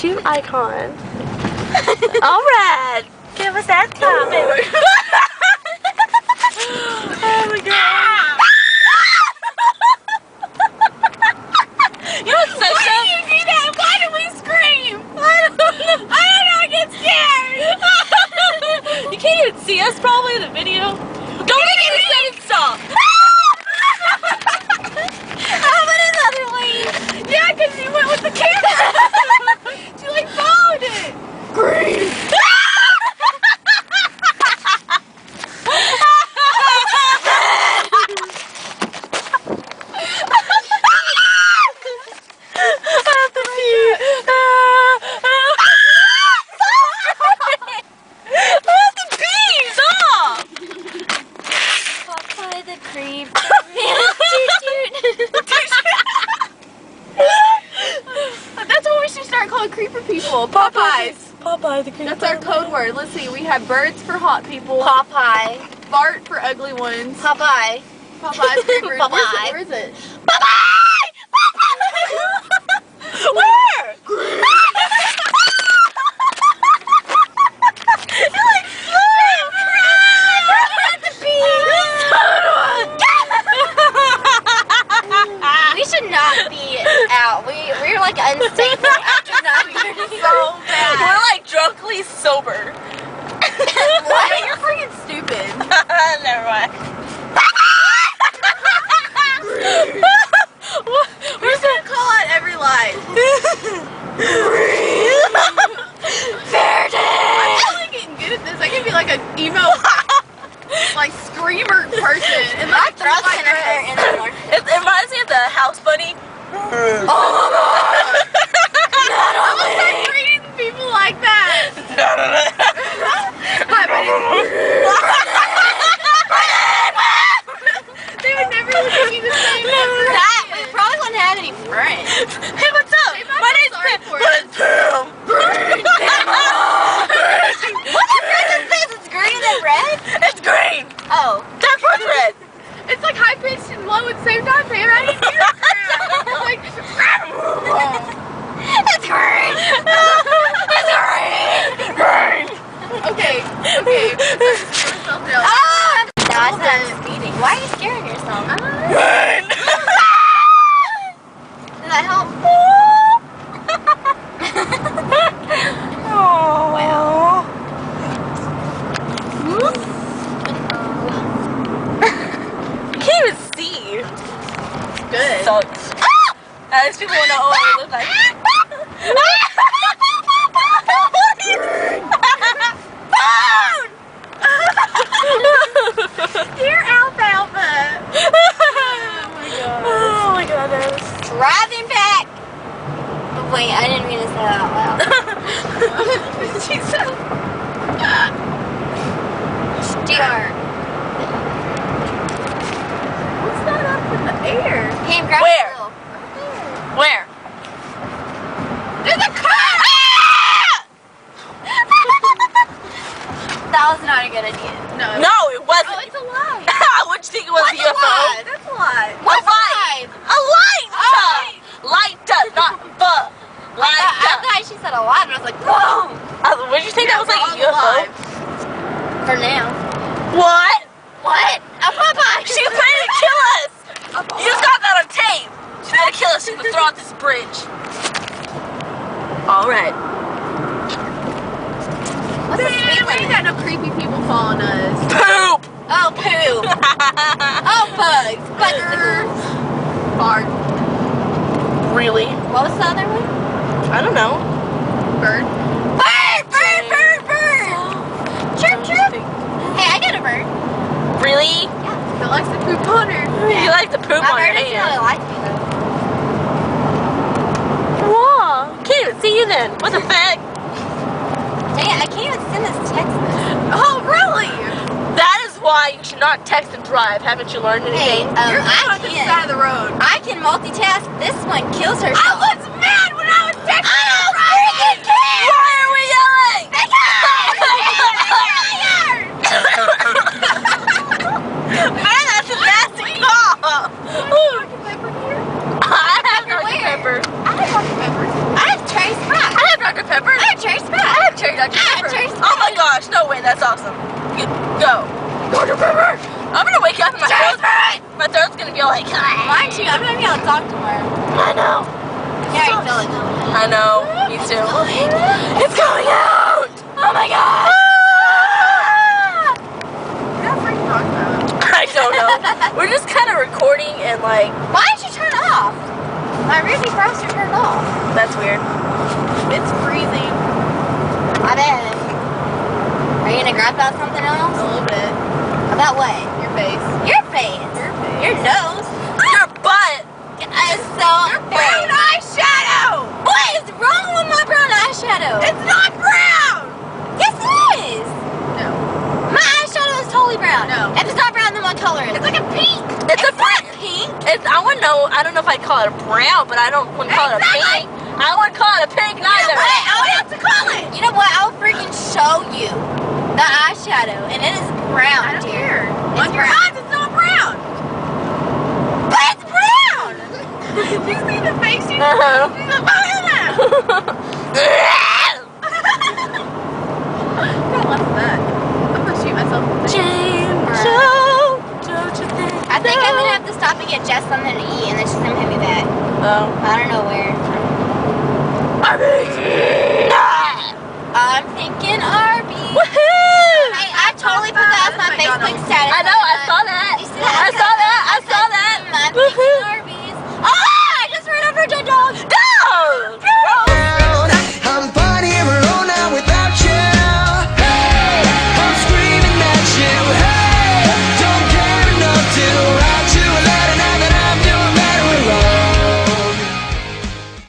Shoot icon. Alright. Give us that topic. Oh my god. You know what's so Why do you do that? Why do we scream? I don't know. I get scared. You can't even see us probably in the video. Don't make any sudden stop. How about another way? Yeah, because you went with the camera. She like followed it. Green. That's what we should start calling creeper people. Popeyes. Popeye the creeper. That's our code word. Let's see. We have birds for hot people. Popeye. Fart for ugly ones. Popeye. Popeyes creepers. Popeye. Where is it? Popeye! Popeye! Where? We should not be out. We're like unsafe after not being so bad. We're like drunkly sober. What? You're freaking stupid. Never mind. We're just gonna call out every lie. I'm really getting good at this. I can be like an emo, like screamer person. And My like throat's like gonna hurt anymore. It reminds me of the house bunny. Oh my god! I'm gonna start treating people like that. Hi, buddy. They would never look at me the same. We probably wouldn't have any friends. Hey, what's up? My name's Tim. What's your friend's face? It's green and red? It's green. Oh. That's what's red. It's like high pitched and low at the same time, Pam. I didn't hear it. It's like, It's green. It's green. okay. Ah! No, I said I'm speeding. Why are you scaring yourself? I don't know. Did that help? Wow. You can't even see. Good. Sucks. Ah! These people want to know what we look like. Dear Alfalfa. Oh my goodness. Driving back. Wait, I didn't mean to say that out loud. She said. DR. What's that up in the air? Hey, grab Where? the wheel. Where? There's a car! That was not a good idea. No. No, it wasn't. Oh, it's a lie. What'd you think it was? What's a a UFO? lie? That's a lie. A light. A light. Light, not the. Light. I thought she said a lot, and I was like, whoa! What did you think that was like a we're all UFO? alive. For now. What? What? A Popeye! She was planning to kill us. You just got that on tape. She's gonna kill us. She's gonna throw out this bridge. All right. What's the speed Man, we ain't got limit? no creepy people following us. Poop. Oh, poo. Oh, bugs. Buggers. Fart. Really? What was the other one? I don't know. Bird. Bird! Bird! Bird! Bird! Chirp! Chirp! Hey, I got a bird. Really? Yeah. That likes to poop on her. You like to poop My on your bird doesn't really hand. like me, though. Whoa. Can't even see you then. What the fuck? Dang it, I can't even send this text message. Oh, really? That is why you should not text and drive. Haven't you learned Hey, anything? You're I on the side of can. the road. I can multitask. This one kills herself. I was mad when I was texting I you. freaking care! Why are we yelling? Man, that's a nasty call. Pepper here? I have Dr. Where? Pepper. I have Dr. Pepper. I have Trace Mac. I have Dr. my throat's gonna be all like. Mine too. I'm gonna be able to talk tomorrow. I know. Yeah, I feel it. I know. Me too. It's going out. Oh my god! What are you talking about? I don't know. We're just kind of recording and like. Why did you turn it off? My really froster turned off. That's weird. It's freezing. I bet. Are you gonna grab about something A else? little bit. About what? Your face. Your face. Your face. Your nose. Your butt. It's so Brown eyeshadow! What is wrong with my brown eyeshadow? It's not brown! Yes, it is. No. My eyeshadow is totally brown. No. If it's not brown, then what color is it? It's like a pink. It's a not pink. pink. It's. I wouldn't know. I don't know if I'd call it a brown, but I don't wouldn't call it a Exactly. pink. I wouldn't call it a pink neither. what? I would have to call it. You know what? I'll freaking show you the eyeshadow, and it is brown, I don't dear. care. It's On your brown. eyes, it's not brown. But it's brown. You see the face? You Uh-huh. see the banana. What's that? I'm gonna shoot myself in the face. James, don't you think? I think I'm gonna have to stop and get Jess something to eat, and then she's gonna hit me back. Oh. I don't know where. I'm thinking Arby's. Woohoo! Hey, I totally put that as my Facebook status. I know. I